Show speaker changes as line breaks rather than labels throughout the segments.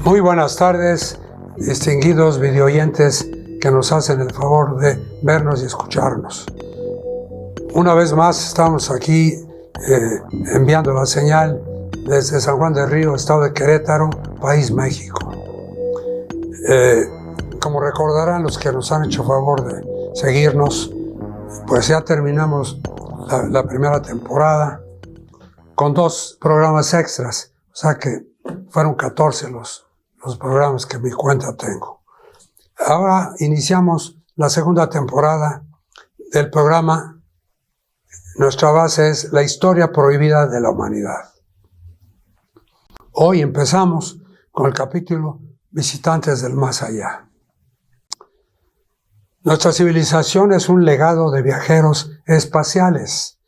Muy buenas tardes, distinguidos videoyentes que nos hacen el favor de vernos y escucharnos. Una vez más estamos aquí enviando la señal desde San Juan del Río, estado de Querétaro, país México. Como recordarán los que nos han hecho favor de seguirnos, pues ya terminamos la primera temporada con 2 programas extras, o sea que fueron 14 los programas que en mi cuenta tengo. Ahora iniciamos la segunda temporada del programa. Nuestra base es la historia prohibida de la humanidad. Hoy empezamos con el capítulo Visitantes del Más Allá. Nuestra civilización es un legado de viajeros espaciales,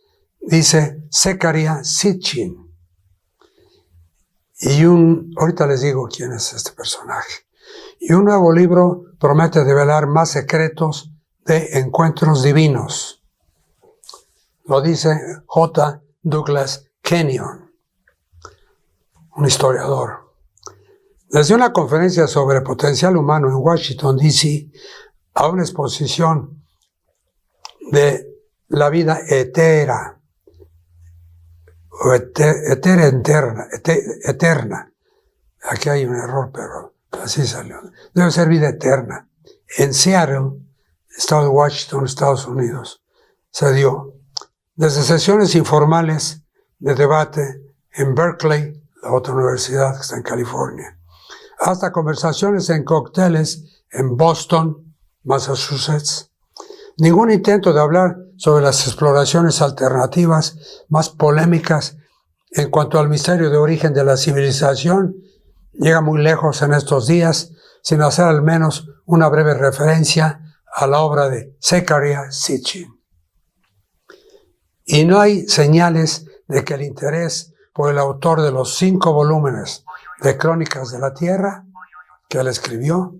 dice Zecharia Sitchin. Y ahorita les digo quién es este personaje. Y un nuevo libro promete develar más secretos de encuentros divinos. Lo dice J. Douglas Kenyon, un historiador. Desde una conferencia sobre potencial humano en Washington, D.C., a una exposición de la vida eterna. Aquí hay un error, pero así salió. Debe ser vida eterna. En Seattle, estado de Washington, Estados Unidos, se dio desde sesiones informales de debate en Berkeley, la otra universidad que está en California, hasta conversaciones en cócteles en Boston, Massachusetts. Ningún intento de hablar sobre las exploraciones alternativas más polémicas en cuanto al misterio de origen de la civilización llega muy lejos en estos días, sin hacer al menos una breve referencia a la obra de Zecharia Sitchin. Y no hay señales de que el interés por el autor de los 5 volúmenes de Crónicas de la Tierra, que él escribió,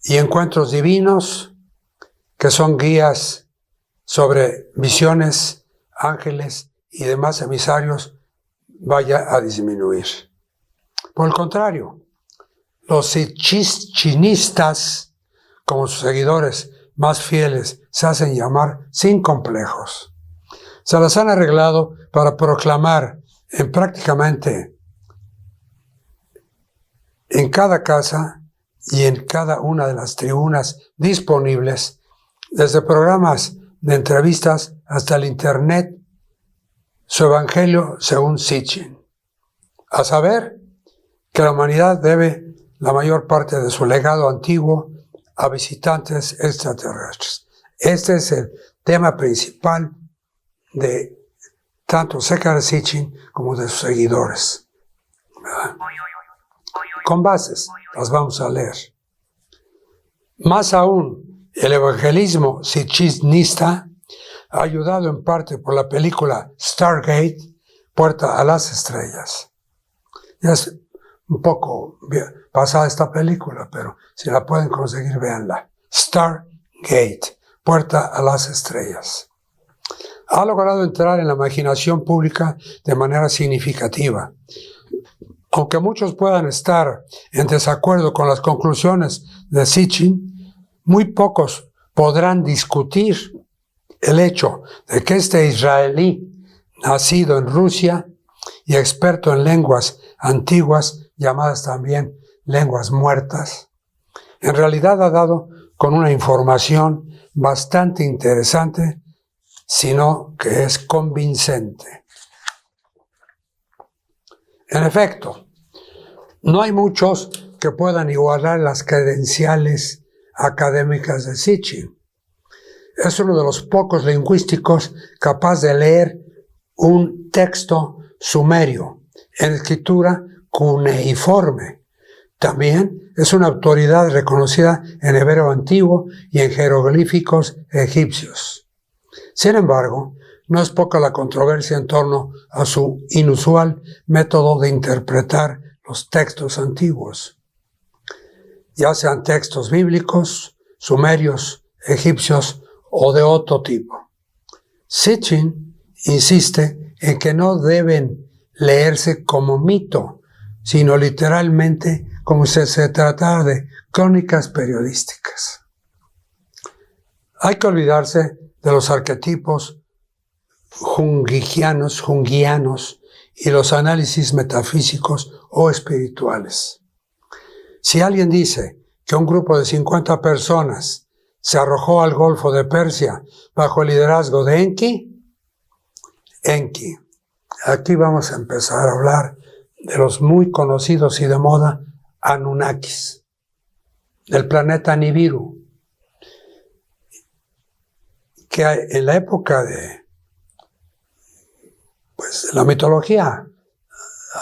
y Encuentros Divinos, que son guías sobre visiones, ángeles y demás emisarios, vaya a disminuir. Por el contrario, los sitchinistas, como sus seguidores más fieles se hacen llamar sin complejos, se las han arreglado para proclamar en prácticamente en cada casa y en cada una de las tribunas disponibles, desde programas de entrevistas hasta el internet, su evangelio según Sitchin, a saber que la humanidad debe la mayor parte de su legado antiguo a visitantes extraterrestres. Este es el tema principal de tanto Zecharia Sitchin como de sus seguidores. ¿Verdad? Con bases, las vamos a leer. Más aún, el evangelismo sitchinista, ayudado en parte por la película Stargate, Puerta a las Estrellas. Ya es un poco pasada esta película, pero si la pueden conseguir, véanla. Stargate, Puerta a las Estrellas. Ha logrado entrar en la imaginación pública de manera significativa. Aunque muchos puedan estar en desacuerdo con las conclusiones de Sitchin, muy pocos podrán discutir el hecho de que este israelí, nacido en Rusia y experto en lenguas antiguas, llamadas también lenguas muertas, en realidad ha dado con una información bastante interesante, sino que es convincente. En efecto, no hay muchos que puedan igualar las credenciales académicas de Sitchin. Es uno de los pocos lingüísticos capaz de leer un texto sumerio en escritura cuneiforme. También es una autoridad reconocida en hebreo antiguo y en jeroglíficos egipcios. Sin embargo, no es poca la controversia en torno a su inusual método de interpretar los textos antiguos, ya sean textos bíblicos, sumerios, egipcios o de otro tipo. Sitchin insiste en que no deben leerse como mito, sino literalmente como si se tratara de crónicas periodísticas. Hay que olvidarse de los arquetipos junguianos y los análisis metafísicos o espirituales. Si alguien dice que un grupo de 50 personas se arrojó al Golfo de Persia bajo el liderazgo de Enki, aquí vamos a empezar a hablar de los muy conocidos y de moda Anunnakis, del planeta Nibiru, que en la época de la mitología,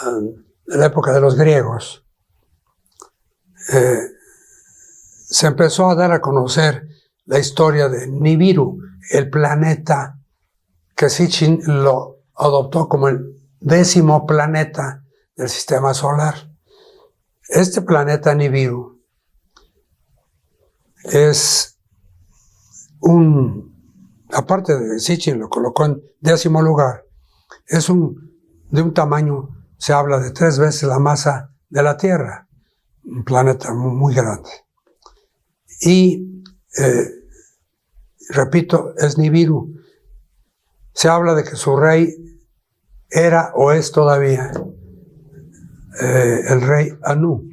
en la época de los griegos, se empezó a dar a conocer la historia de Nibiru, el planeta que Sitchin lo adoptó como el 10º planeta del sistema solar. Este planeta Nibiru es aparte de Sitchin lo colocó en 10º lugar, es de un tamaño, se habla de 3 veces la masa de la Tierra, un planeta muy grande. Y, repito, es Nibiru. Se habla de que su rey era o es todavía el rey Anu,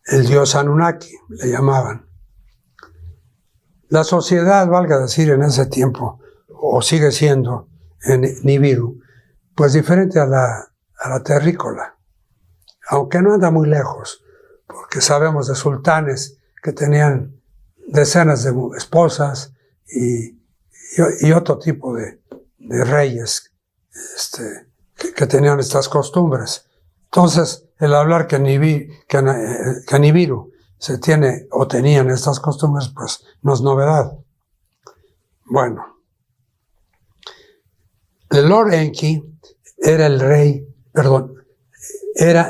el dios Anunnaki, le llamaban. La sociedad, valga decir, en ese tiempo, o sigue siendo en Nibiru, pues diferente a la terrícola, aunque no anda muy lejos, porque sabemos de sultanes que tenían decenas de esposas y otro tipo de reyes que tenían estas costumbres. Entonces, el hablar que Nibiru se tiene o tenían estas costumbres, pues no es novedad. Bueno, el Lord Enki era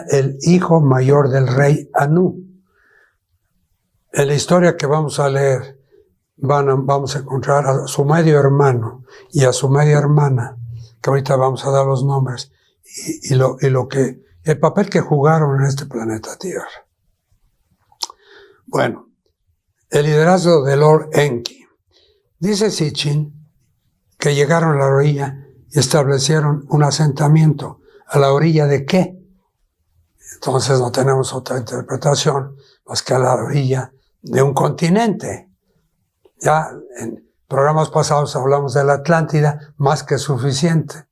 el hijo mayor del rey Anu. En la historia que vamos a leer, vamos a encontrar a su medio hermano y a su media hermana, que ahorita vamos a dar los nombres, y el papel que jugaron en este planeta Tierra. Bueno, el liderazgo de Lord Enki. Dice Sitchin que llegaron a la orilla y establecieron un asentamiento. ¿A la orilla de qué? Entonces no tenemos otra interpretación más que a la orilla de un continente. Ya en programas pasados hablamos de la Atlántida, más que suficiente.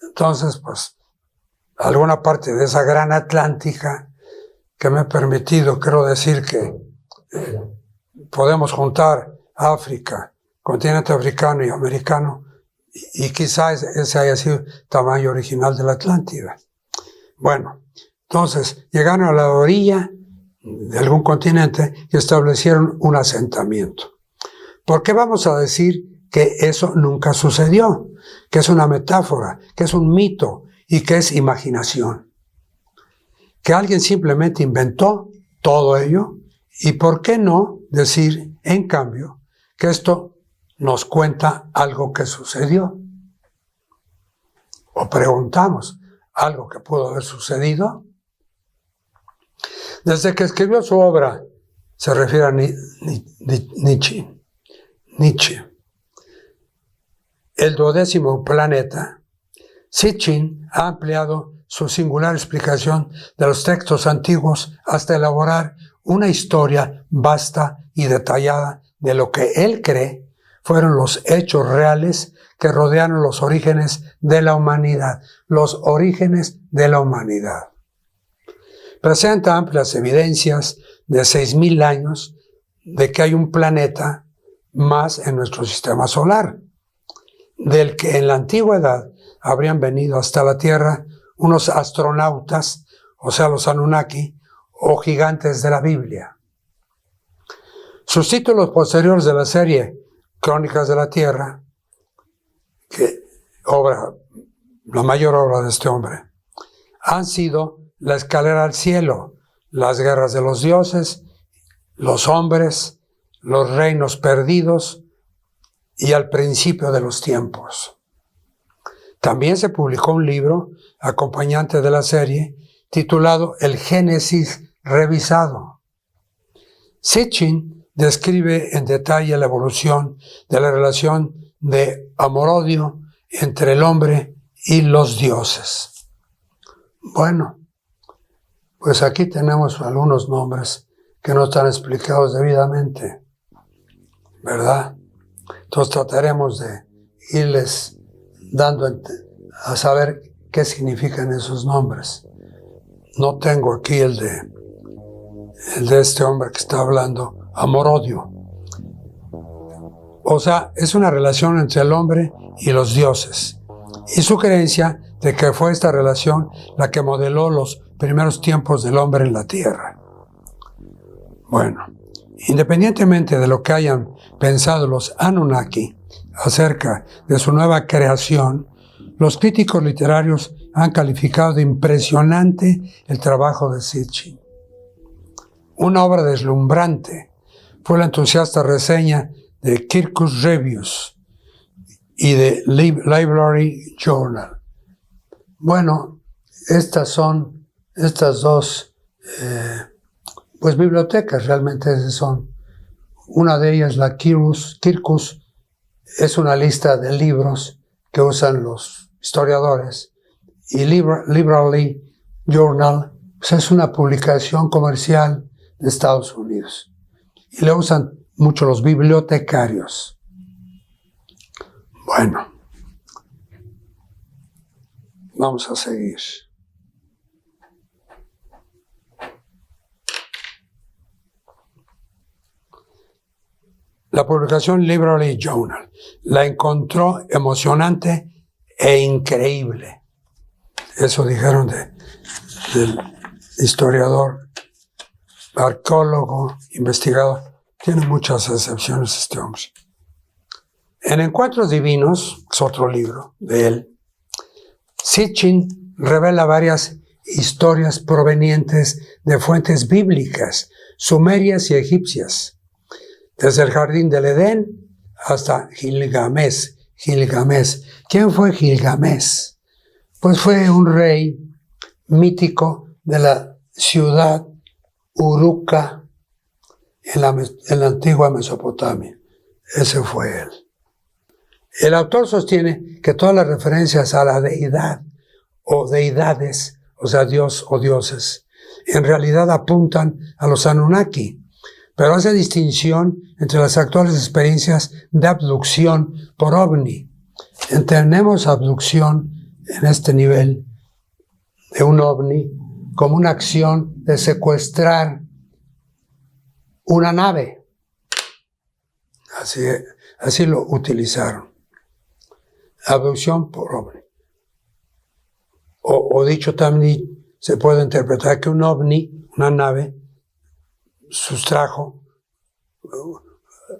Entonces, pues, alguna parte de esa gran Atlántica que me ha permitido, quiero decir que podemos juntar África, continente africano y americano, y quizás ese haya sido el tamaño original de la Atlántida. Bueno, entonces llegaron a la orilla de algún continente y establecieron un asentamiento. ¿Por qué vamos a decir que eso nunca sucedió? Que es una metáfora, que es un mito y que es imaginación. Que alguien simplemente inventó todo ello, y ¿por qué no decir, en cambio, que esto nos cuenta algo que sucedió? O preguntamos, ¿algo que pudo haber sucedido? Desde que escribió su obra, se refiere a Nietzsche, el 12º planeta, Sitchin ha ampliado su singular explicación de los textos antiguos hasta elaborar una historia vasta y detallada de lo que él cree fueron los hechos reales que rodearon los orígenes de la humanidad. Los orígenes de la humanidad. Presenta amplias evidencias de 6.000 años de que hay un planeta más en nuestro sistema solar, del que en la antigüedad habrían venido hasta la Tierra unos astronautas, o sea, los Anunnaki, o gigantes de la Biblia. Sus títulos posteriores de la serie Crónicas de la Tierra, la mayor obra de este hombre, han sido La escalera al cielo, Las guerras de los dioses, Los hombres, Los reinos perdidos y Al principio de los tiempos. También se publicó un libro acompañante de la serie titulado El Génesis Revisado. Sitchin describe en detalle la evolución de la relación de amor-odio entre el hombre y los dioses. Bueno, pues aquí tenemos algunos nombres que no están explicados debidamente, ¿verdad? Entonces trataremos de irles dando a saber qué significan esos nombres. No tengo aquí el de este hombre que está hablando, amor-odio. O sea, es una relación entre el hombre y los dioses. Y su creencia de que fue esta relación la que modeló los primeros tiempos del hombre en la tierra. Bueno, independientemente de lo que hayan pensado los Anunnaki acerca de su nueva creación, los críticos literarios han calificado de impresionante el trabajo de Sitchin. Una obra deslumbrante fue la entusiasta reseña de Kirkus Reviews y de Library Journal. Bueno, estas dos pues bibliotecas realmente son. Una de ellas, la Kirkus, es una lista de libros que usan los historiadores, y Library Journal pues es una publicación comercial de Estados Unidos y le usan mucho los bibliotecarios. Bueno, vamos a seguir. La publicación Library Journal la encontró emocionante e increíble. Eso dijeron del historiador, arqueólogo, investigador. Tiene muchas excepciones este hombre. En Encuentros Divinos, es otro libro de él, Sitchin revela varias historias provenientes de fuentes bíblicas, sumerias y egipcias, desde el Jardín del Edén hasta Gilgamesh. ¿Quién fue Gilgamesh? Pues fue un rey mítico de la ciudad Urukka en la antigua Mesopotamia. Ese fue él. El autor sostiene que todas las referencias a la deidad o deidades, o sea, Dios o dioses, en realidad apuntan a los Anunnaki, pero hace distinción entre las actuales experiencias de abducción por ovni. Entendemos abducción en este nivel de un ovni como una acción de secuestrar una nave. Así lo utilizaron. Abducción por ovni. O dicho también, se puede interpretar que un ovni, una nave, sustrajo,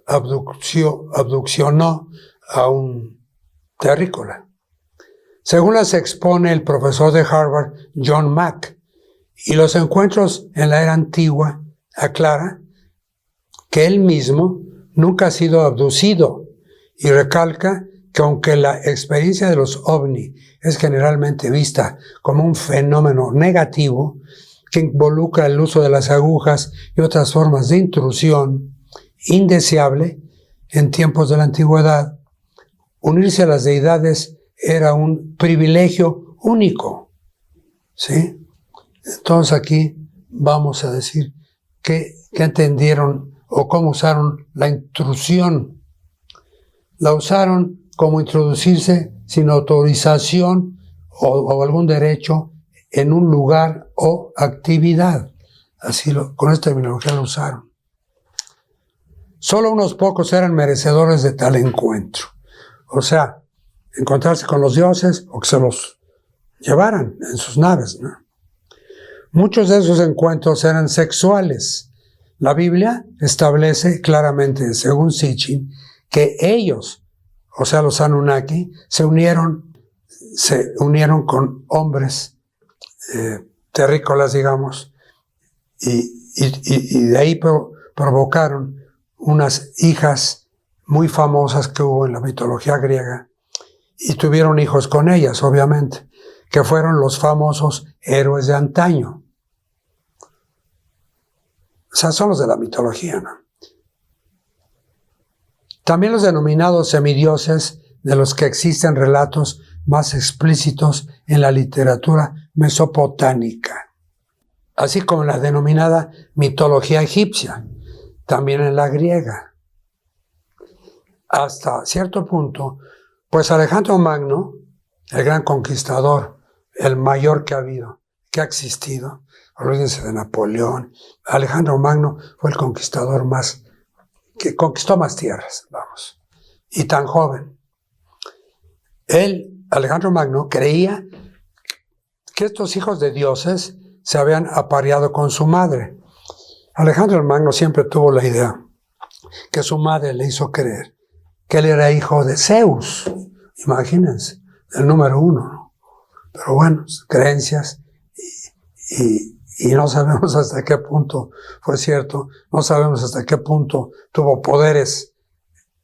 abduccionó a un terrícola. Según las expone el profesor de Harvard, John Mack, y los encuentros en la era antigua, aclara que él mismo nunca ha sido abducido y recalca que aunque la experiencia de los ovni es generalmente vista como un fenómeno negativo que involucra el uso de las agujas y otras formas de intrusión indeseable en tiempos de la antigüedad, unirse a las deidades era un privilegio único. ¿Sí? Entonces aquí vamos a decir qué entendieron o cómo usaron la intrusión. La usaron como introducirse sin autorización o algún derecho en un lugar o actividad. Con esta terminología lo usaron. Solo unos pocos eran merecedores de tal encuentro. O sea, encontrarse con los dioses o que se los llevaran en sus naves, ¿no? Muchos de esos encuentros eran sexuales. La Biblia establece claramente, según Sitchin, que ellos, o sea, los Anunnaki, se unieron con hombres terrícolas, digamos, y de ahí provocaron unas hijas muy famosas que hubo en la mitología griega, y tuvieron hijos con ellas, obviamente, que fueron los famosos héroes de antaño. O sea, son los de la mitología, ¿no? También los denominados semidioses, de los que existen relatos más explícitos en la literatura mesopotámica, así como la denominada mitología egipcia, también en la griega. Hasta cierto punto, pues Alejandro Magno, el gran conquistador, el mayor que ha habido, que ha existido, olvídense de Napoleón, Alejandro Magno fue el conquistador que conquistó más tierras, vamos, y tan joven. Él, Alejandro Magno, creía que estos hijos de dioses se habían apareado con su madre. Alejandro Magno siempre tuvo la idea que su madre le hizo creer que él era hijo de Zeus, imagínense, el número 1, ¿no? Pero bueno, creencias, y no sabemos hasta qué punto fue cierto, no sabemos hasta qué punto tuvo poderes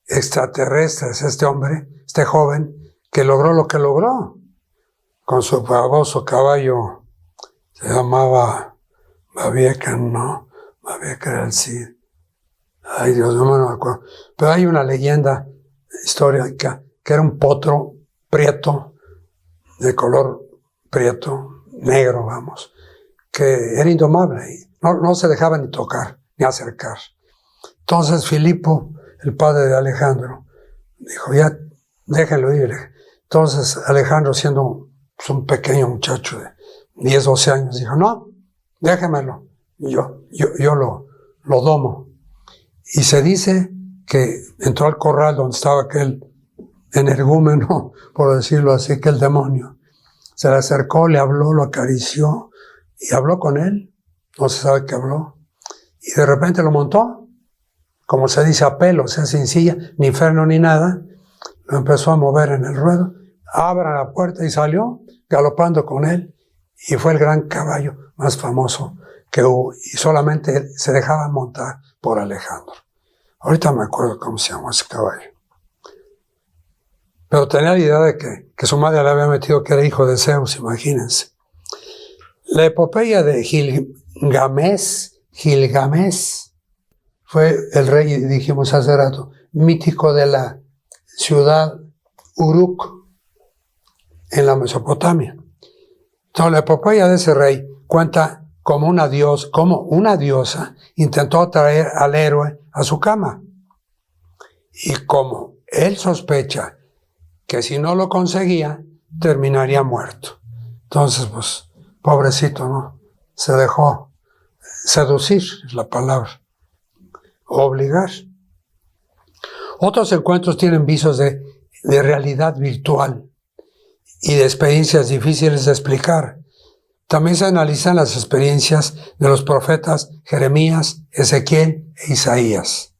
extraterrestres este hombre, este joven, que logró lo que logró, con su famoso caballo, se llamaba Babiecan, ¿no? Babiecan era el Cid. Ay, Dios mío, no me acuerdo. Pero hay una leyenda histórica que era un potro prieto, de color prieto, negro, vamos, que era indomable y no se dejaba ni tocar, ni acercar. Entonces Filipo, el padre de Alejandro, dijo, ya, déjenlo ir. Entonces Alejandro, siendo un pequeño muchacho de 10, 12 años, dijo, no, déjemelo, yo lo domo. Y se dice que entró al corral donde estaba aquel energúmeno, por decirlo así, que el demonio. Se le acercó, le habló, lo acarició y habló con él. No se sabe qué habló. Y de repente lo montó, como se dice, a pelo, o sea, sin silla, ni freno ni nada. Lo empezó a mover en el ruedo. Abra la puerta y salió galopando con él. Y fue el gran caballo más famoso que hubo. Y solamente él se dejaba montar por Alejandro. Ahorita me acuerdo cómo se llamó ese caballo. Pero tenía la idea de que su madre le había metido que era hijo de Zeus, imagínense. La epopeya de Gilgamesh fue el rey, dijimos hace rato, mítico de la ciudad Uruk, en la Mesopotamia. Entonces la epopeya de ese rey cuenta como una diosa intentó atraer al héroe a su cama. Y como él sospecha que si no lo conseguía, terminaría muerto. Entonces, pues, pobrecito, ¿no? Se dejó seducir, es la palabra, obligar. Otros encuentros tienen visos de realidad virtual y de experiencias difíciles de explicar. También se analizan las experiencias de los profetas Jeremías, Ezequiel e Isaías.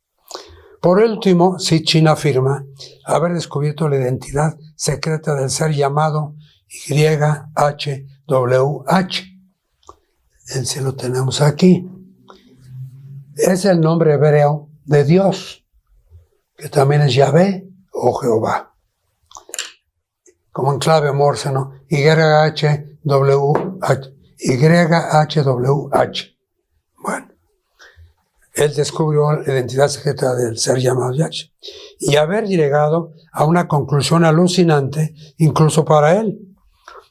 Por último, Sitchin afirma haber descubierto la identidad secreta del ser llamado YHWH. Sí lo tenemos aquí. Es el nombre hebreo de Dios, que también es Yahvé o Jehová. Como en clave Morse, ¿no? YHWH. Bueno. Él descubrió la identidad secreta del ser llamado Yahshua y haber llegado a una conclusión alucinante incluso para él.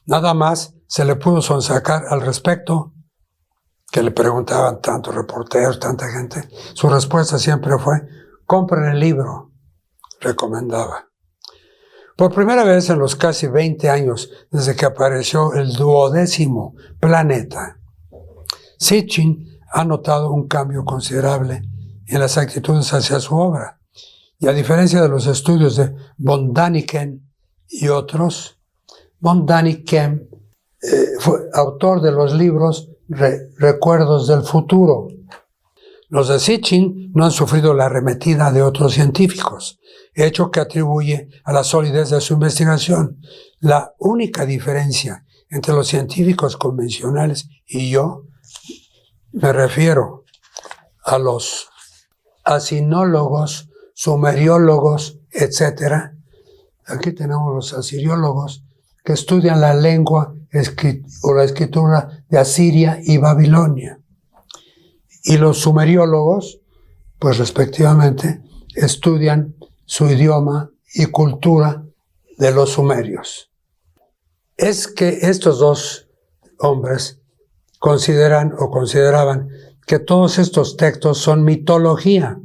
Nada más se le pudo sonsacar al respecto, que le preguntaban tantos reporteros, tanta gente. Su respuesta siempre fue, compren el libro, recomendaba. Por primera vez en los casi 20 años desde que apareció el 12º planeta, Sitchin ha notado un cambio considerable en las actitudes hacia su obra. Y a diferencia de los estudios de von Däniken y otros, von Däniken fue autor de los libros Recuerdos del Futuro. Los de Sitchin no han sufrido la arremetida de otros científicos, hecho que atribuye a la solidez de su investigación. La única diferencia entre los científicos convencionales y yo, me refiero a los asinólogos, sumeriólogos, etc. Aquí tenemos los asiriólogos que estudian la lengua o la escritura de Asiria y Babilonia. Y los sumeriólogos, pues respectivamente, estudian su idioma y cultura de los sumerios. Es que estos dos hombres consideraban que todos estos textos son mitología,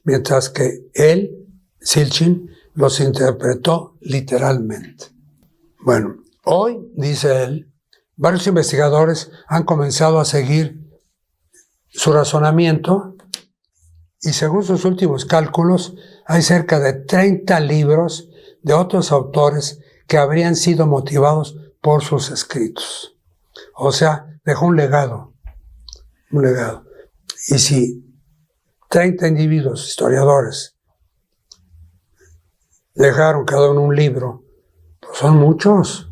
mientras que él, Sitchin, los interpretó literalmente. Bueno, hoy, dice él, varios investigadores han comenzado a seguir su razonamiento y según sus últimos cálculos hay cerca de 30 libros de otros autores que habrían sido motivados por sus escritos. O sea, dejó un legado. Y si 30 individuos, historiadores, dejaron cada uno un libro, pues son muchos.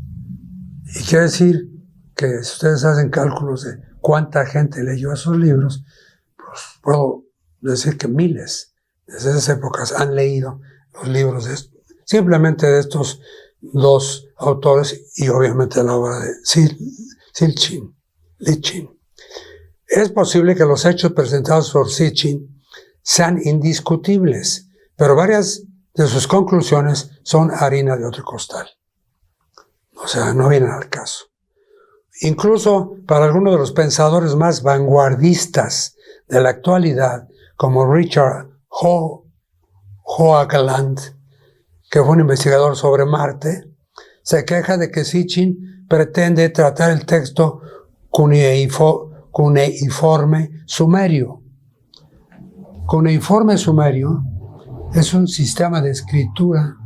Y quiere decir que si ustedes hacen cálculos de cuánta gente leyó esos libros, pues puedo decir que miles desde esas épocas han leído los libros simplemente de estos dos autores y obviamente la obra de Sitchin. Es posible que los hechos presentados por Sitchin sean indiscutibles, pero varias de sus conclusiones son harina de otro costal. O sea, no vienen al caso. Incluso para algunos de los pensadores más vanguardistas de la actualidad, como Richard Hoagland, que fue un investigador sobre Marte, se queja de que Sitchin pretende tratar el texto cuneiforme sumerio. Cuneiforme sumerio es un sistema de escritura,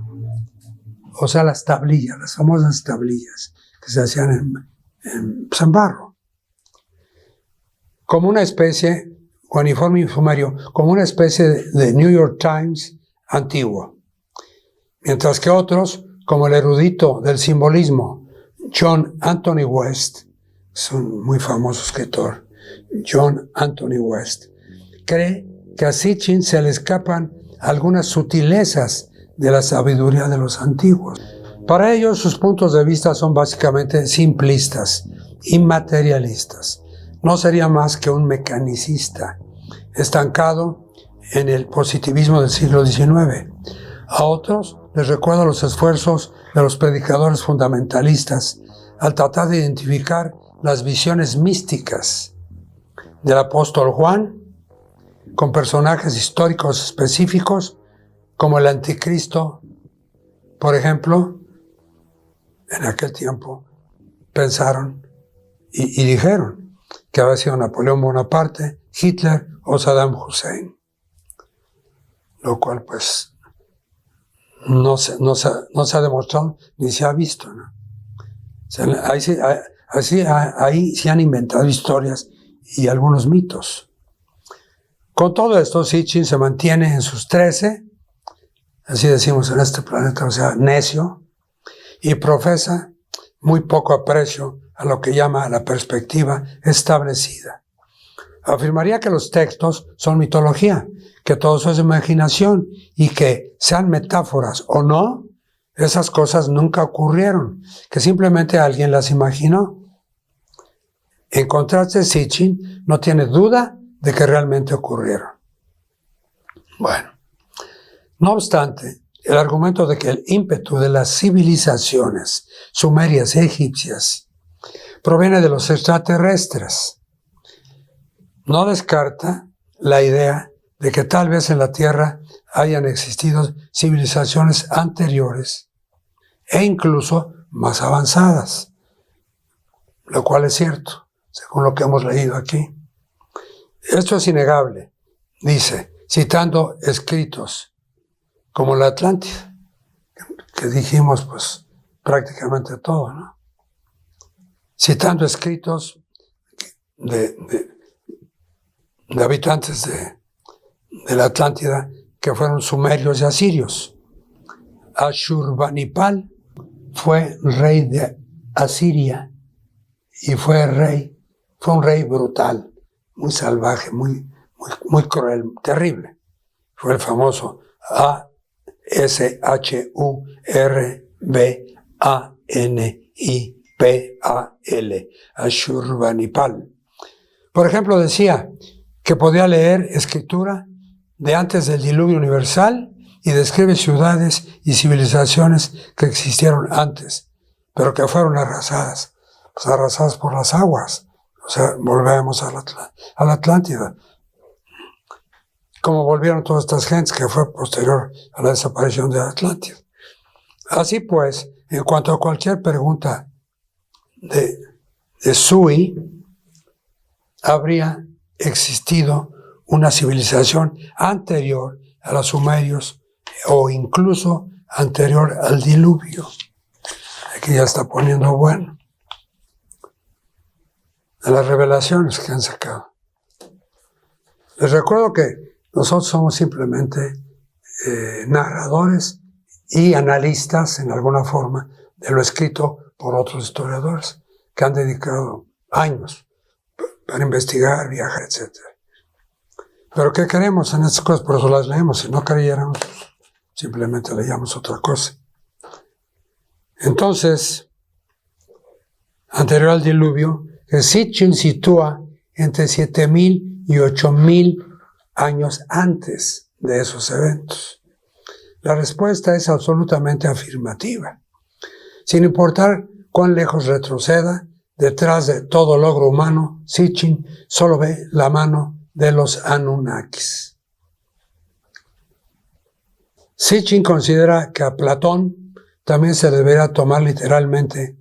o sea, las tablillas, las famosas tablillas que se hacían en barro. Como una especie, cuneiforme sumerio, como una especie de New York Times antiguo. Mientras que otros, como el erudito del simbolismo John Anthony West, es un muy famoso escritor, John Anthony West, cree que a Sitchin se le escapan algunas sutilezas de la sabiduría de los antiguos. Para ellos, sus puntos de vista son básicamente simplistas y materialistas. No sería más que un mecanicista, estancado en el positivismo del siglo XIX. A otros les recuerda los esfuerzos de los predicadores fundamentalistas al tratar de identificar las visiones místicas del apóstol Juan con personajes históricos específicos como el anticristo. Por ejemplo, en aquel tiempo pensaron y dijeron que había sido Napoleón Bonaparte, Hitler o Saddam Hussein, lo cual pues no se ha demostrado ni se ha visto, ¿no? O sea, ahí sí han inventado historias y algunos mitos. Con todo esto, Sitchin se mantiene en sus 13, así decimos en este planeta, o sea, necio, y profesa muy poco aprecio a lo que llama la perspectiva establecida. Afirmaría que los textos son mitología, que todo eso es imaginación y que sean metáforas o no, esas cosas nunca ocurrieron, que simplemente alguien las imaginó. En contraste, Sitchin no tiene duda de que realmente ocurrieron. Bueno, no obstante, el argumento de que el ímpetu de las civilizaciones sumerias y egipcias proviene de los extraterrestres no descarta la idea de que tal vez en la Tierra hayan existido civilizaciones anteriores e incluso más avanzadas, lo cual es cierto, según lo que hemos leído aquí. Esto es innegable, dice, citando escritos como la Atlántida, que dijimos pues prácticamente todo, ¿no? Citando escritos de habitantes de la Atlántida que fueron sumerios y asirios. Ashurbanipal fue rey de Asiria y fue un rey brutal, muy salvaje, muy cruel, terrible. Fue el famoso Ashurbanipal. Ashurbanipal. Por ejemplo, decía que podía leer escritura de antes del diluvio universal y describe ciudades y civilizaciones que existieron antes, pero que fueron arrasadas, pues arrasadas por las aguas. O sea, volvemos a la Atlántida. Como volvieron todas estas gentes que fue posterior a la desaparición de la Atlántida. Así pues, en cuanto a cualquier pregunta de Sui, habría existido una civilización anterior a los sumerios o incluso anterior al diluvio. Aquí ya está poniendo bueno. De las revelaciones que han sacado. Les recuerdo que nosotros somos simplemente narradores y analistas, en alguna forma, de lo escrito por otros historiadores que han dedicado años para investigar, viajar, etc. Pero ¿qué queremos en estas cosas? Por eso las leemos. Si no creyéramos, simplemente leíamos otra cosa. Entonces, anterior al diluvio, el Sitchin sitúa entre 7.000 y 8.000 años antes de esos eventos. La respuesta es absolutamente afirmativa. Sin importar cuán lejos retroceda, detrás de todo logro humano, Sitchin solo ve la mano de los Anunnakis. Sitchin considera que a Platón también se deberá tomar literalmente,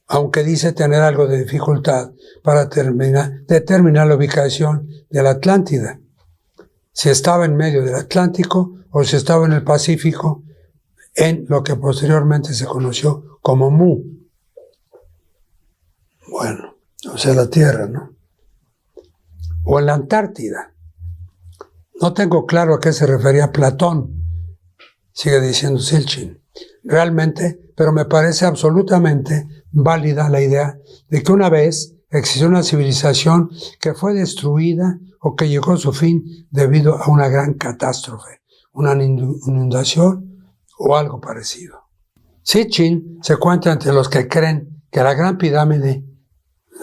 aunque dice tener algo de dificultad para determinar la ubicación de la Atlántida, si estaba en medio del Atlántico o si estaba en el Pacífico, en lo que posteriormente se conoció como Mu. Bueno, o sea, la Tierra, ¿no? O en la Antártida. No tengo claro a qué se refería Platón, sigue diciendo Sitchin. Realmente, pero me parece absolutamente válida la idea de que una vez existió una civilización que fue destruida o que llegó a su fin debido a una gran catástrofe, una inundación o algo parecido. Sitchin se cuenta entre los que creen que la gran pirámide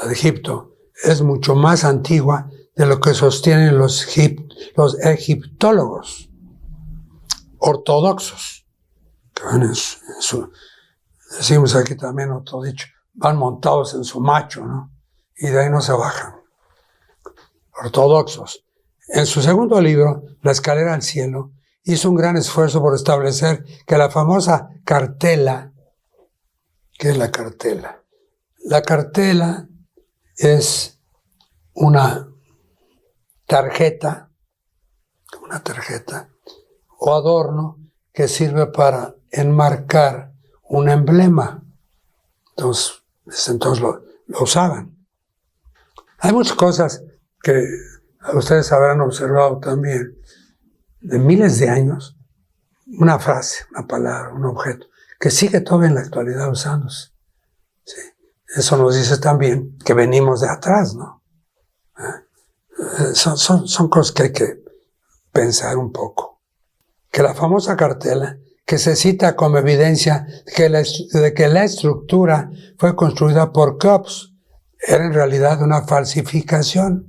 de Egipto es mucho más antigua de lo que sostienen los egiptólogos ortodoxos, que van decimos aquí también otro dicho, van montados en su macho, ¿no? Y de ahí no se bajan. Ortodoxos. En su segundo libro, La escalera al cielo, hizo un gran esfuerzo por establecer que la famosa cartela, ¿qué es la cartela? La cartela es una tarjeta o adorno que sirve para enmarcar un emblema. Entonces, desde entonces lo usaban. Hay muchas cosas que ustedes habrán observado también de miles de años, una frase, una palabra, un objeto, que sigue todavía en la actualidad usándose. ¿Sí? Eso nos dice también que venimos de atrás, ¿no? Son cosas que hay que pensar un poco. Que la famosa cartela, que se cita como evidencia de que la estructura fue construida por Cops, era en realidad una falsificación.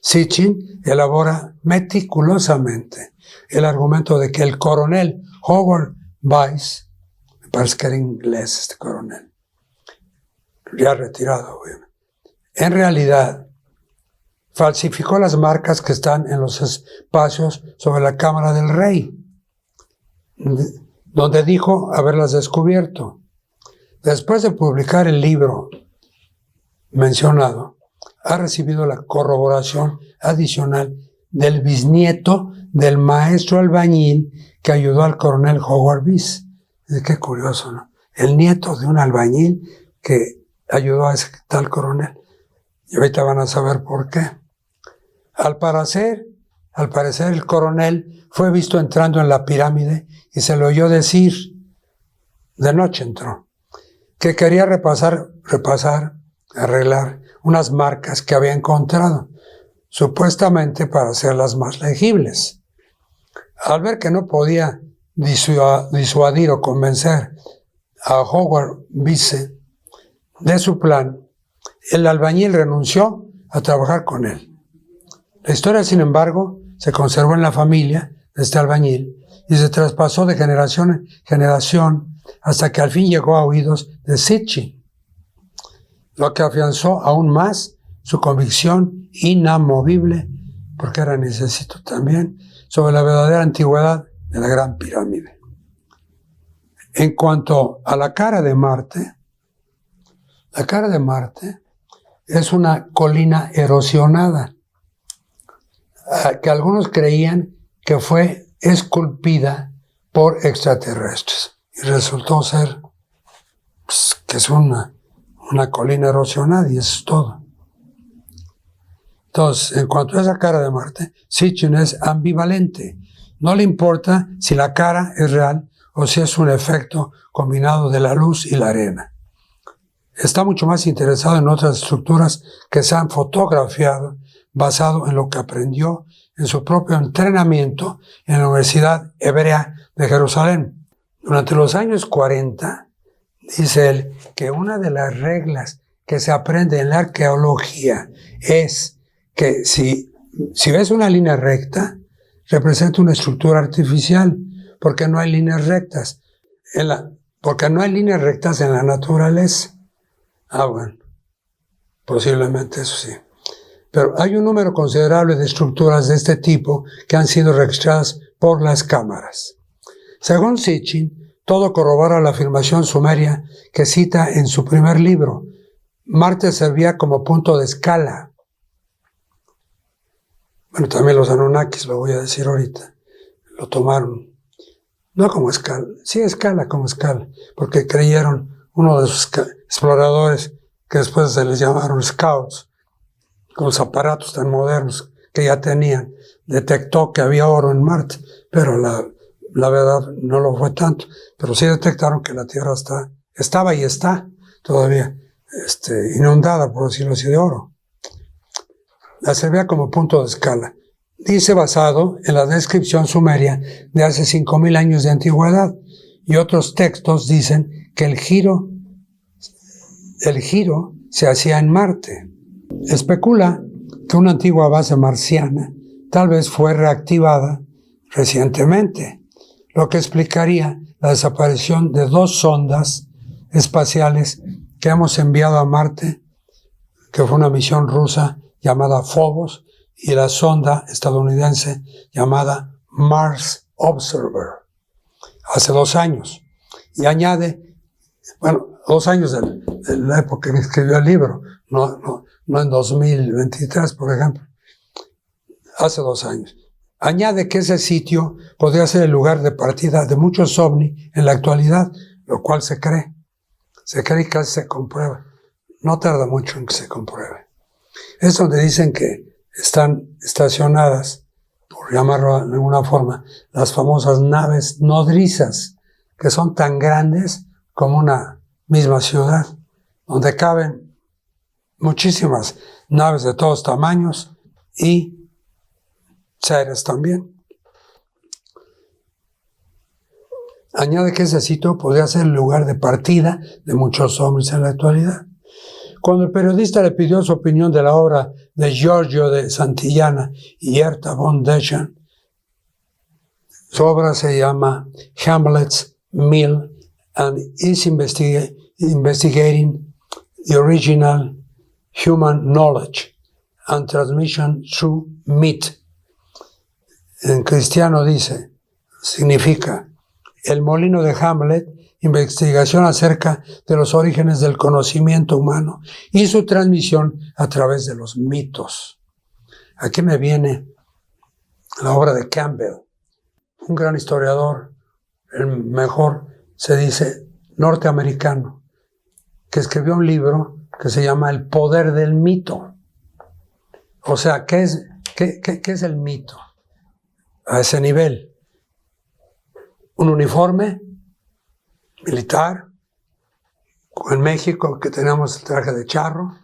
Sitchin elabora meticulosamente el argumento de que el coronel Howard Weiss, me parece que era inglés este coronel, ya retirado, obviamente, en realidad falsificó las marcas que están en los espacios sobre la cámara del rey, donde dijo haberlas descubierto. Después de publicar el libro mencionado, ha recibido la corroboración adicional del bisnieto del maestro albañil que ayudó al coronel Howard Weiss. Qué curioso, ¿no? El nieto de un albañil que ayudó a ese tal coronel. Y ahorita van a saber por qué. Al parecer el coronel fue visto entrando en la pirámide y se le oyó decir, de noche entró, que quería repasar, arreglar unas marcas que había encontrado, supuestamente para hacerlas más legibles. Al ver que no podía disuadir o convencer a Howard Weiss de su plan, el albañil renunció a trabajar con él. La historia, sin embargo, se conservó en la familia de este albañil y se traspasó de generación en generación hasta que al fin llegó a oídos de Sitchin, lo que afianzó aún más su convicción inamovible, porque era necesito también, sobre la verdadera antigüedad de la Gran Pirámide. En cuanto a la cara de Marte es una colina erosionada, que algunos creían que fue esculpida por extraterrestres. Y resultó ser que es una colina erosionada y eso es todo. Entonces, en cuanto a esa cara de Marte, Sitchin es ambivalente. No le importa si la cara es real o si es un efecto combinado de la luz y la arena. Está mucho más interesado en otras estructuras que se han fotografiado basado en lo que aprendió en su propio entrenamiento en la Universidad Hebrea de Jerusalén. Durante los años 40, dice él que una de las reglas que se aprende en la arqueología es que si ves una línea recta, representa una estructura artificial, porque no hay líneas rectas. Porque no hay líneas rectas en la naturaleza. Bueno, posiblemente eso sí. Pero hay un número considerable de estructuras de este tipo que han sido registradas por las cámaras. Según Sitchin, todo corrobora la afirmación sumeria que cita en su primer libro. Marte servía como punto de escala. Bueno, también los Anunnakis, lo voy a decir ahorita, lo tomaron, no como escala, sí escala como escala, porque creyeron, uno de sus exploradores, que después se les llamaron scouts, con los aparatos tan modernos que ya tenían, detectó que había oro en Marte, pero la verdad no lo fue tanto, pero sí detectaron que la Tierra estaba y está todavía inundada, por decirlo así, de oro. La servía como punto de escala. Dice basado en la descripción sumeria de hace 5.000 años de antigüedad, y otros textos dicen que el giro se hacía en Marte. Especula que una antigua base marciana tal vez fue reactivada recientemente, lo que explicaría la desaparición de 2 sondas espaciales que hemos enviado a Marte, que fue una misión rusa llamada Phobos y la sonda estadounidense llamada Mars Observer, hace 2 años. Y añade, 2 años de la época en que escribió el libro, no en 2023, por ejemplo, hace 2 años. Añade que ese sitio podría ser el lugar de partida de muchos ovni en la actualidad, lo cual se cree y casi se comprueba. No tarda mucho en que se compruebe. Es donde dicen que están estacionadas, por llamarlo de alguna forma, las famosas naves nodrizas, que son tan grandes como una misma ciudad, donde caben muchísimas naves de todos tamaños y seres también. Añade que ese sitio podría ser el lugar de partida de muchos hombres en la actualidad. Cuando el periodista le pidió su opinión de la obra de Giorgio de Santillana y Herta von Deschen, su obra se llama Hamlet's Mill and is investigating the original human knowledge and transmission through myth. En cristiano significa el molino de Hamlet, investigación acerca de los orígenes del conocimiento humano y su transmisión a través de los mitos. Aquí me viene la obra de Campbell, un gran historiador, el mejor, se dice, norteamericano, que escribió un libro que se llama El poder del mito. O sea, ¿qué es el mito? A ese nivel. Un uniforme militar, en México que tenemos el traje de charro,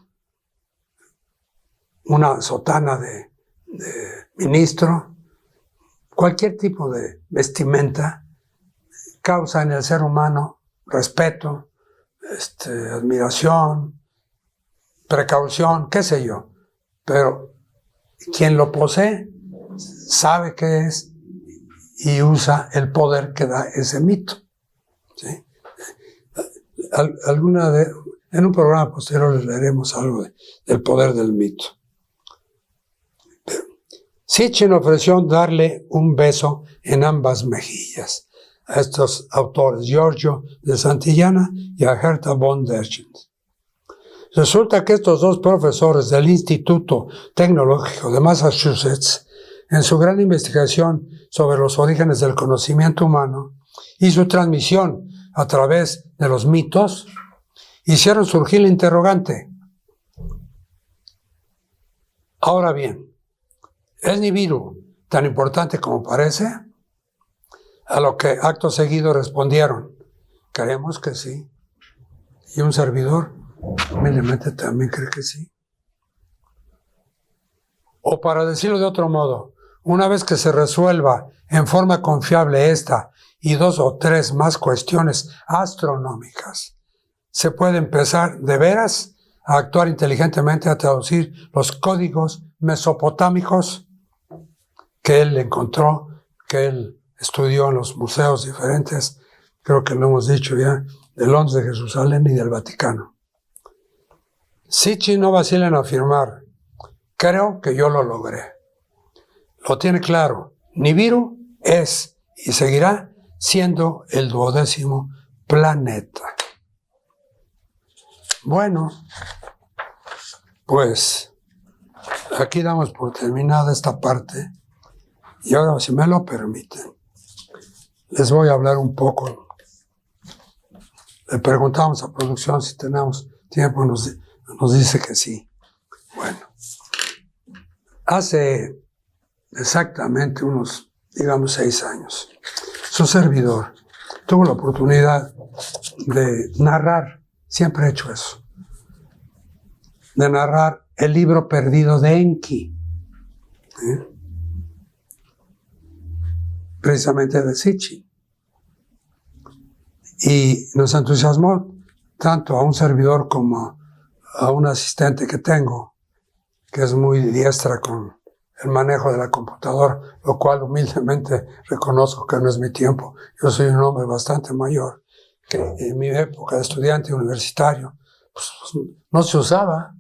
una sotana de ministro, cualquier tipo de vestimenta causa en el ser humano respeto, admiración, precaución, qué sé yo. Pero quien lo posee sabe qué es y usa el poder que da ese mito. ¿Sí? En un programa posterior les leeremos algo del poder del mito. Sitchin ofreció darle un beso en ambas mejillas a estos autores, Giorgio de Santillana y a Herta von Derchent. Resulta que estos dos profesores del Instituto Tecnológico de Massachusetts, en su gran investigación sobre los orígenes del conocimiento humano y su transmisión a través de los mitos, hicieron surgir el interrogante. Ahora bien, ¿es Nibiru tan importante como parece? A lo que acto seguido respondieron, creemos que sí. Y un servidor humildemente también cree que sí. O para decirlo de otro modo, una vez que se resuelva en forma confiable esta y 2 o 3 más cuestiones astronómicas, se puede empezar de veras a actuar inteligentemente, a traducir los códigos mesopotámicos que él encontró, que él estudió en los museos diferentes, creo que lo hemos dicho ya, de Londres, de Jerusalén y del Vaticano. Sitchin no vacila en afirmar, creo que yo lo logré. Lo tiene claro, Nibiru es y seguirá siendo el 12º planeta. Bueno, pues aquí damos por terminada esta parte y ahora, si me lo permiten, les voy a hablar un poco. Le preguntamos a producción si tenemos tiempo, nos dice que sí. Bueno, hace exactamente unos, digamos, 6 años, su servidor tuvo la oportunidad de narrar, siempre he hecho eso, de narrar el libro perdido de Enki, precisamente de Sitchin. Y nos entusiasmó tanto a un servidor como a un asistente que tengo, que es muy diestra con el manejo de la computadora, lo cual humildemente reconozco que no es mi tiempo. Yo soy un hombre bastante mayor, que en mi época de estudiante universitario, pues, no se usaba.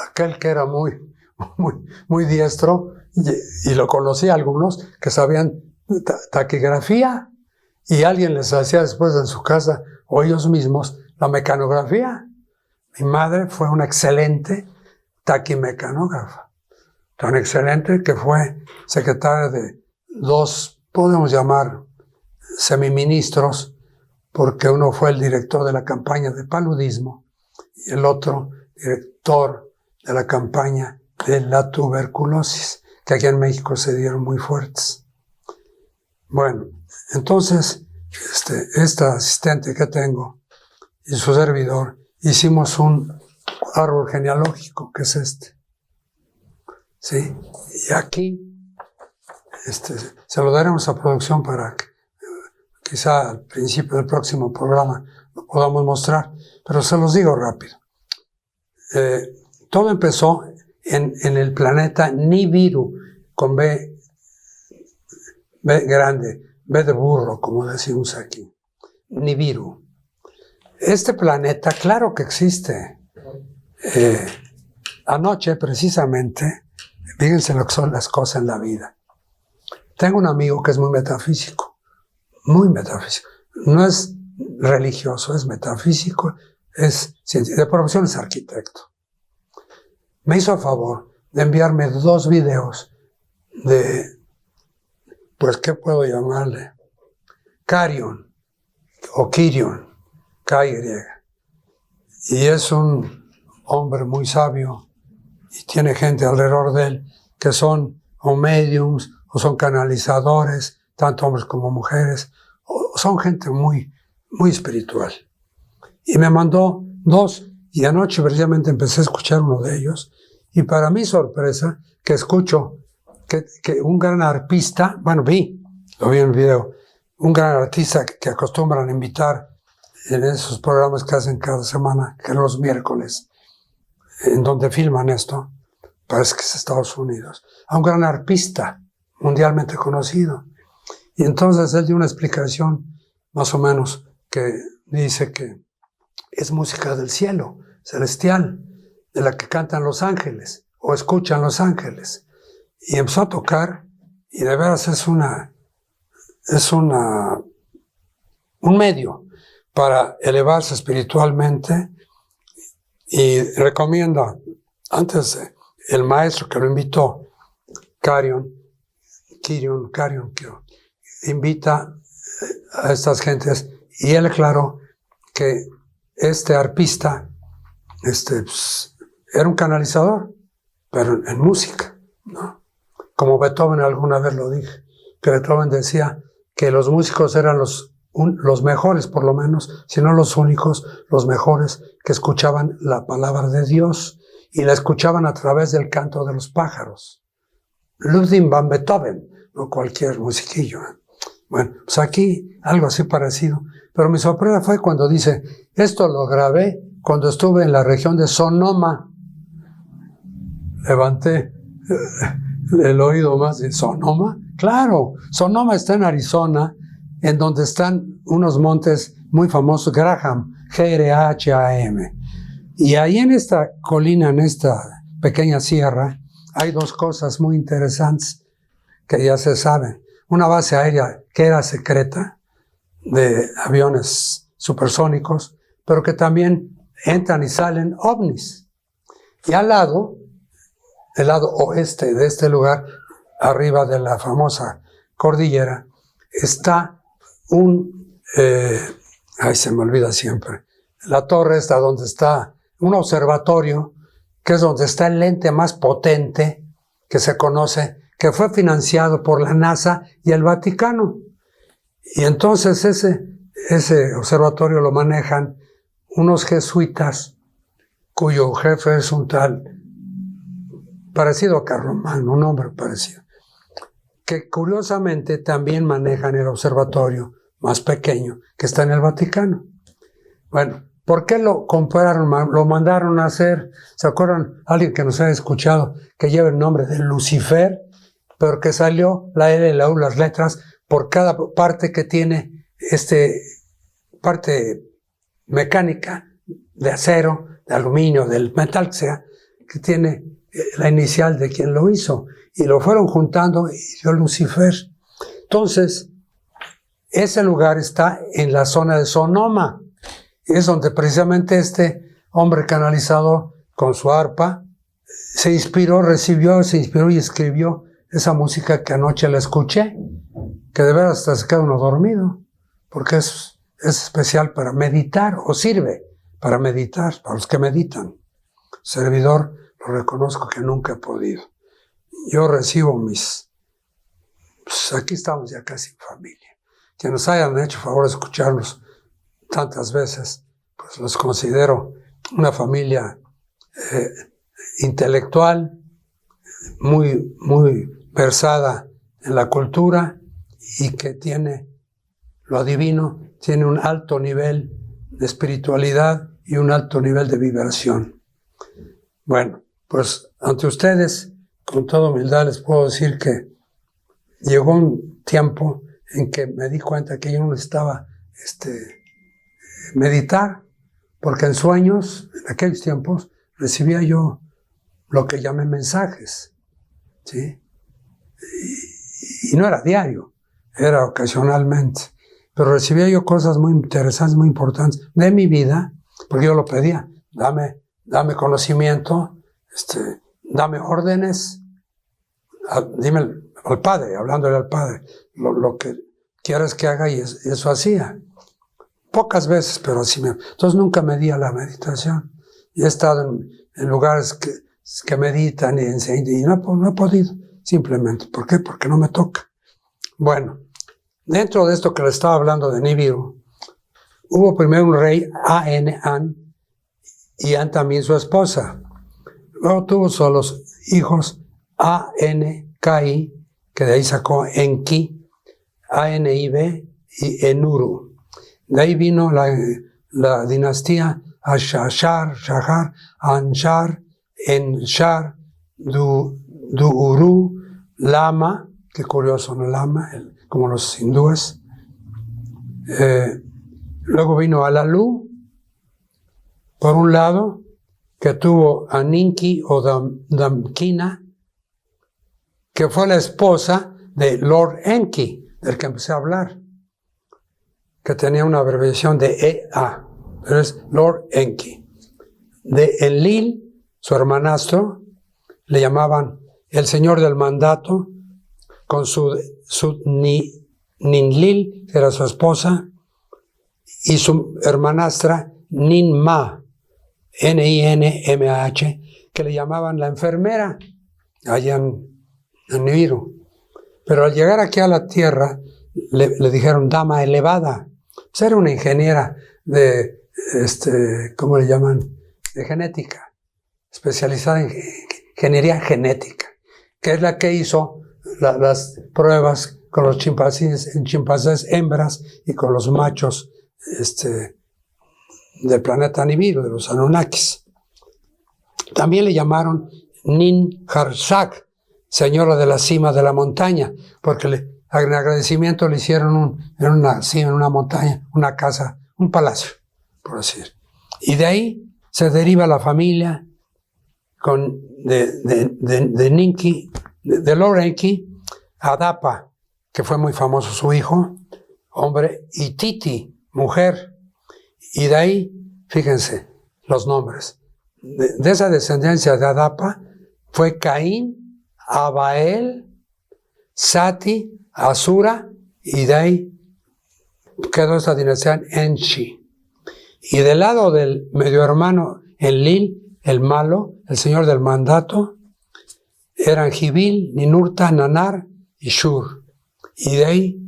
Aquel que era muy diestro, y lo conocí a algunos que sabían taquigrafía, y alguien les hacía después en su casa, o ellos mismos, la mecanografía. Mi madre fue una excelente taquimecanógrafa, tan excelente que fue secretaria de 2, podemos llamar, semiministros, porque uno fue el director de la campaña de paludismo y el otro director de la campaña de la tuberculosis, que aquí en México se dieron muy fuertes. Bueno, entonces, esta asistente que tengo y su servidor, hicimos un árbol genealógico, que es este. ¿Sí? Y aquí, se lo daremos a producción para que quizá al principio del próximo programa lo podamos mostrar, pero se los digo rápido. Todo empezó en el planeta Nibiru, con B grande, B de burro, como decimos aquí. Nibiru. Este planeta, claro que existe. Anoche, precisamente, fíjense lo que son las cosas en la vida. Tengo un amigo que es muy metafísico. No es religioso, es metafísico, es científico, de profesión es arquitecto. Me hizo a favor de enviarme 2 videos de, pues, ¿qué puedo llamarle? Carion, o Kirion, KY. Y es un hombre muy sabio, y tiene gente alrededor de él que son o mediums, o son canalizadores, tanto hombres como mujeres, o son gente muy espiritual. Y me mandó 2, y anoche precisamente empecé a escuchar uno de ellos, y para mi sorpresa, que escucho que un gran arpista, lo vi en el video, un gran artista que acostumbran invitar en esos programas que hacen cada semana, que los miércoles, en donde filman esto, parece que es Estados Unidos, a un gran arpista mundialmente conocido. Y entonces él dio una explicación, más o menos, que dice que es música del cielo, celestial, de la que cantan los ángeles, o escuchan los ángeles. Y empezó a tocar, y de veras es un medio para elevarse espiritualmente, y recomienda, antes el maestro que lo invitó, Carion, que invita a estas gentes, y él aclaró que este arpista pues, era un canalizador, pero en música, ¿no? Como Beethoven alguna vez lo dije, que Beethoven decía que los músicos eran los mejores, por lo menos, si no los únicos, los mejores que escuchaban la palabra de Dios, y la escuchaban a través del canto de los pájaros. Ludwig van Beethoven, no cualquier musiquillo. Bueno, pues aquí algo así parecido. Pero mi sorpresa fue cuando dice, esto lo grabé cuando estuve en la región de Sonoma. Levanté el oído más de Sonoma. Claro, Sonoma está en Arizona, en donde están unos montes muy famosos, Graham, Graham. Y ahí en esta colina, en esta pequeña sierra, hay dos cosas muy interesantes que ya se saben. Una base aérea que era secreta, de aviones supersónicos, pero que también entran y salen ovnis. Y al lado, el lado oeste de este lugar, arriba de la famosa cordillera, está se me olvida siempre, la torre está donde está un observatorio, que es donde está el lente más potente que se conoce, que fue financiado por la NASA y el Vaticano. Y entonces ese observatorio lo manejan unos jesuitas, cuyo jefe es un tal, parecido a Carlomagno, un hombre parecido, que curiosamente también manejan el observatorio más pequeño que está en el Vaticano. Bueno, ¿por qué lo compraron? Lo mandaron a hacer, ¿se acuerdan? Alguien que nos ha escuchado, que lleva el nombre de Lucifer, pero que salió la L, la U, las letras, por cada parte que tiene parte mecánica, de acero, de aluminio, del metal que sea, que tiene la inicial de quien lo hizo. Y lo fueron juntando y dio Lucifer. Entonces, ese lugar está en la zona de Sonoma. Es donde precisamente este hombre canalizador con su arpa se inspiró y escribió esa música que anoche la escuché, que de veras hasta se queda uno dormido, porque es especial para meditar, o sirve para meditar, para los que meditan. Servidor, lo reconozco que nunca he podido. Yo recibo pues aquí estamos ya casi en familia. Que nos hayan hecho favor de escucharnos tantas veces, pues los considero una familia intelectual, muy, muy versada en la cultura, y que tiene lo divino, tiene un alto nivel de espiritualidad y un alto nivel de vibración. Bueno, pues ante ustedes, con toda humildad les puedo decir que llegó un tiempo en que me di cuenta que yo no necesitaba meditar, porque en sueños, en aquellos tiempos, recibía yo lo que llamé mensajes, ¿sí? Y no era diario, era ocasionalmente, pero recibía yo cosas muy interesantes, muy importantes de mi vida, porque yo lo pedía, dame conocimiento, dame órdenes, dime al Padre, hablándole al Padre, lo que quieres que haga, y eso hacía. Pocas veces, pero así entonces nunca me di a la meditación. Y he estado en lugares que meditan y enseñan, y no he podido, simplemente. ¿Por qué? Porque no me toca. Bueno, dentro de esto que le estaba hablando de Nibiru, hubo primero un rey, An, y An también su esposa. Luego tuvo solo hijos, Anki, que de ahí sacó Enki, Anib y Enuru. De ahí vino la dinastía Ashashar, Shahar, Anshar, Enshar, Uru, Lama, qué curioso, ¿no? Lama, como los hindúes. Luego vino Alalu, por un lado, que tuvo a Ninki o Damkina, que fue la esposa de Lord Enki, del que empecé a hablar, que tenía una abreviación de EA, pero es Lord Enki. De Enlil, su hermanastro, le llamaban el señor del mandato, con su Ninlil, que era su esposa, y su hermanastra Ninmah, Ninmah, que le llamaban la enfermera, allá en Nibiru. Pero al llegar aquí a la tierra, le dijeron dama elevada. Pues era una ingeniera de, ¿cómo le llaman? De genética, especializada en ingeniería genética, que es la que hizo las pruebas con los chimpancés hembras y con los machos del planeta Nibiru, de los Anunnakis. También le llamaron Nin-Harshak, señora de la cima de la montaña, porque en agradecimiento le hicieron en una montaña, una casa, un palacio, por decir. Y de ahí se deriva la familia de Ninki, de Lord Enki, Adapa, que fue muy famoso su hijo, hombre, y Titi, mujer. Y de ahí, fíjense, los nombres. De esa descendencia de Adapa fue Caín, Abael, Sati, Asura, y de ahí quedó esa dinastía en Enshi. Y del lado del medio hermano Enlil, el malo, el señor del mandato, eran Gibil, Ninurta, Nanar y Shur. Y de ahí,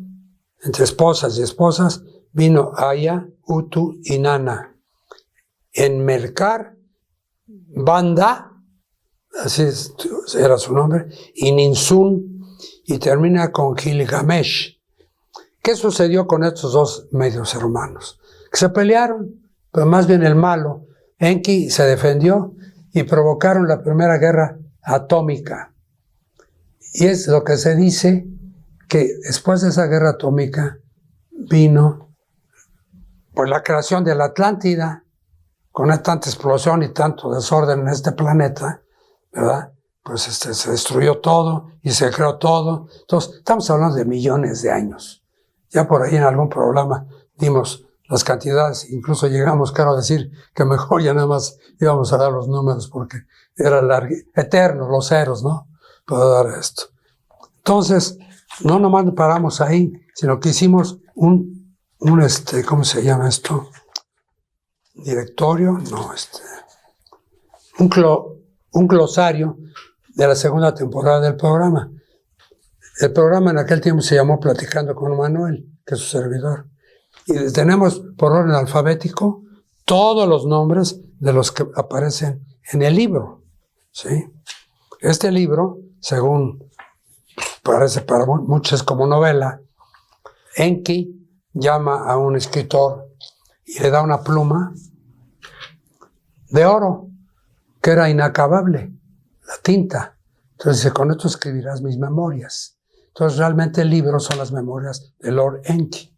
entre esposas y esposas, vino Aya, Utu y Nana. En Merkar, Banda, así era su nombre, y Ninsun, y termina con Gilgamesh. ¿Qué sucedió con estos dos medios hermanos? Que se pelearon, pero más bien el malo, Enki, se defendió y provocaron la primera guerra atómica. Y es lo que se dice que después de esa guerra atómica vino pues la creación de la Atlántida, con tanta explosión y tanto desorden en este planeta, ¿verdad? Pues se destruyó todo y se creó todo. Entonces, estamos hablando de millones de años. Ya por ahí en algún programa dimos las cantidades, incluso llegamos, quiero decir, que mejor ya nada más íbamos a dar los números porque era eterno, los ceros, ¿no? Para dar esto. Entonces, no nomás paramos ahí, sino que hicimos ¿cómo se llama esto? Directorio, no, un glosario de la segunda temporada del programa. El programa en aquel tiempo se llamó Platicando con Manuel, que es su servidor. Y tenemos por orden alfabético todos los nombres de los que aparecen en el libro, ¿sí? Este libro, según parece para muchos como novela, Enki llama a un escritor y le da una pluma de oro, que era inacabable, la tinta. Entonces dice, con esto escribirás mis memorias. Entonces realmente el libro son las memorias de Lord Enki.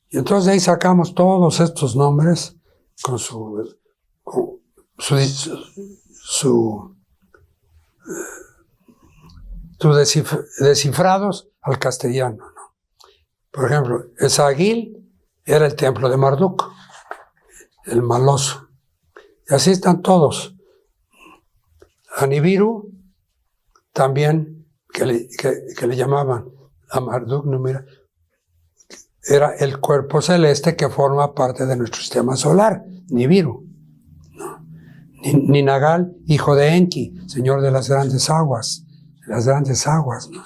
Y entonces de ahí sacamos todos estos nombres con descifrados al castellano, ¿no? Por ejemplo, Esagil era el templo de Marduk, el maloso. Y así están todos. A Nibiru también, que le llamaban a Marduk, no, mira, era el cuerpo celeste que forma parte de nuestro sistema solar, Nibiru, ¿no? Ninagal, hijo de Enki, señor de las grandes aguas, ¿no?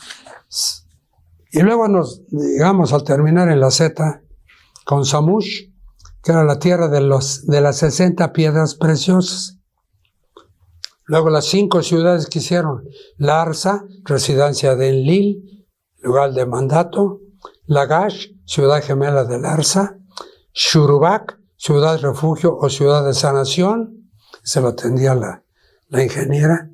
Y luego digamos, al terminar en la Z, con Samush, que era la tierra de las 60 piedras preciosas. Luego las 5 ciudades que hicieron: Larsa, residencia de Enlil, lugar de mandato; Lagash, ciudad gemela de Larsa; Shurubak, ciudad refugio o ciudad de sanación, se lo atendía la ingeniera.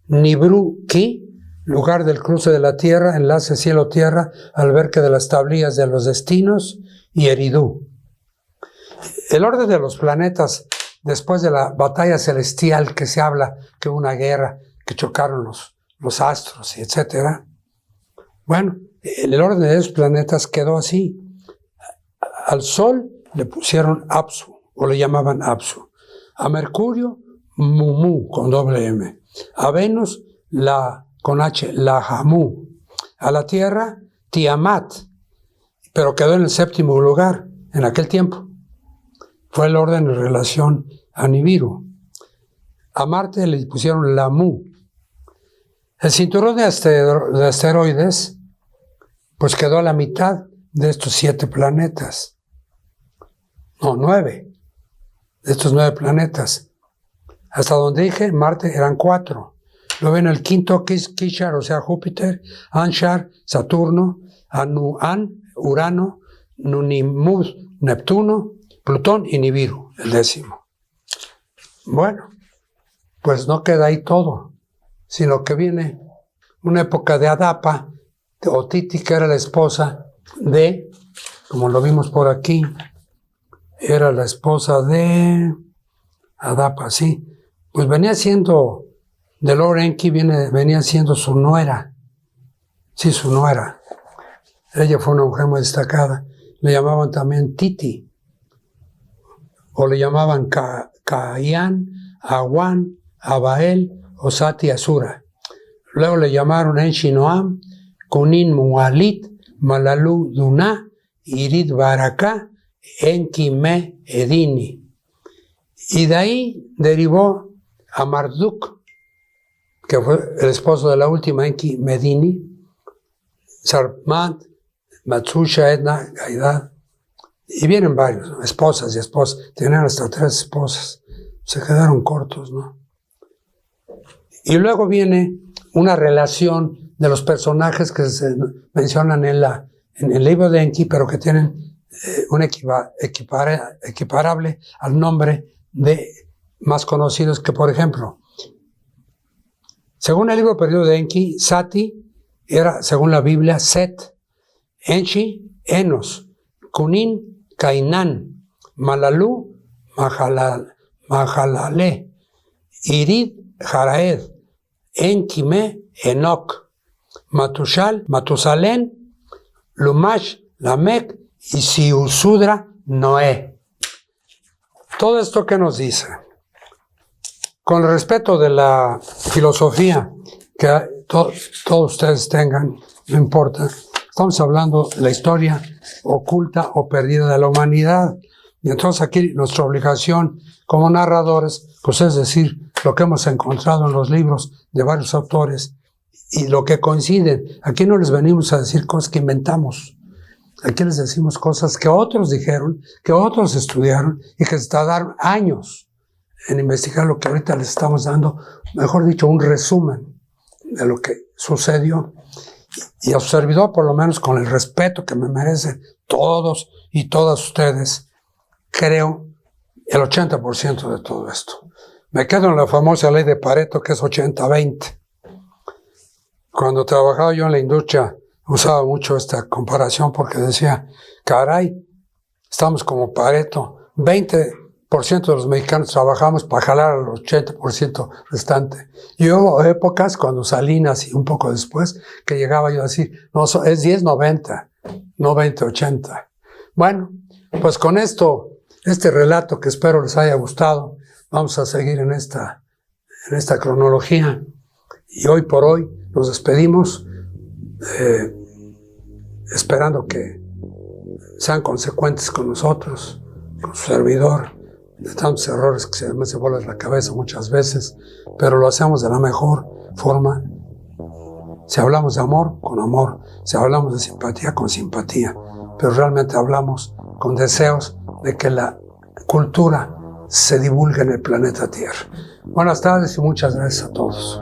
Nibru-Ki, lugar del cruce de la Tierra, enlace cielo-tierra, albergue de las tablillas de los destinos, y Eridu. El orden de los planetas después de la batalla celestial que se habla, que hubo una guerra, que chocaron los astros, etc. Bueno, el orden de esos planetas quedó así. Al Sol le pusieron Apsu, o le llamaban Apsu. A Mercurio, Mumu, con doble M. A Venus, con H, Lahamu. A la Tierra, Tiamat, pero quedó en el 7º lugar en aquel tiempo. Fue el orden en relación a Nibiru. A Marte le pusieron Lamu. El cinturón de asteroides, pues quedó a la mitad de estos 7 planetas. No, 9. De estos 9 planetas. Hasta donde dije, Marte eran 4. Luego viene el quinto, Kishar, o sea, Júpiter, Anshar, Saturno, Anuan, Urano, Nunimud, Neptuno, Plutón y Nibiru, el 10º. Bueno, pues no queda ahí todo, sino que viene una época de Adapa, o Titi, que era la esposa de, como lo vimos por aquí, era la esposa de Adapa, sí. Pues venía siendo, de Lord Enki venía siendo su nuera. Sí, su nuera. Ella fue una mujer muy destacada. Le llamaban también Titi. O le llamaban Kayan, Awan, Abael o Sati Asura. Luego le llamaron Enshi Noam, Kunin Mualit, Malalu Duna, Irid Baraka, Enki Me Edini. Y de ahí derivó a Marduk, que fue el esposo de la última Enki Medini, Sarmat, Matsusha, Edna, Gaidad, y vienen varios, ¿no? Esposas y esposas, tenían hasta 3 esposas, se quedaron cortos, ¿no? Y luego viene una relación de los personajes que se mencionan en el libro de Enki, pero que tienen un equiparable al nombre de más conocidos, que por ejemplo, según el libro perdido de Enki, Sati era, según la Biblia, Set, Enshi, Enos, Kunin, Cainán, Malalu, Mahalale, Irid, Jaraed, Enkime, Enoch, Matushal, Matusalén, Lumash, Lamec y Siusudra, Noé. Todo esto que nos dice, con el respeto de la filosofía que todos ustedes tengan, no importa, estamos hablando de la historia oculta o perdida de la humanidad. Y entonces aquí nuestra obligación como narradores, pues es decir, lo que hemos encontrado en los libros de varios autores y lo que coinciden. Aquí no les venimos a decir cosas que inventamos. Aquí les decimos cosas que otros dijeron, que otros estudiaron y que se tardaron años en investigar lo que ahorita les estamos dando, mejor dicho, un resumen de lo que sucedió. Y a su servidor, por lo menos con el respeto que me merecen todos y todas ustedes, creo el 80% de todo esto. Me quedo en la famosa ley de Pareto, que es 80-20. Cuando trabajaba yo en la industria, usaba mucho esta comparación porque decía, caray, estamos como Pareto, 20% de los mexicanos trabajamos para jalar al 80% restante. Y hubo épocas, cuando Salinas y un poco después, que llegaba yo a decir, no, es 10-90, no 20-80. Bueno, pues con esto, este relato que espero les haya gustado, vamos a seguir en esta cronología. Y hoy por hoy nos despedimos, esperando que sean consecuentes con nosotros, con su servidor, de tantos errores que se vuelve la cabeza muchas veces, pero lo hacemos de la mejor forma. Si hablamos de amor, con amor. Si hablamos de simpatía, con simpatía. Pero realmente hablamos con deseos de que la cultura se divulgue en el planeta Tierra. Buenas tardes y muchas gracias a todos.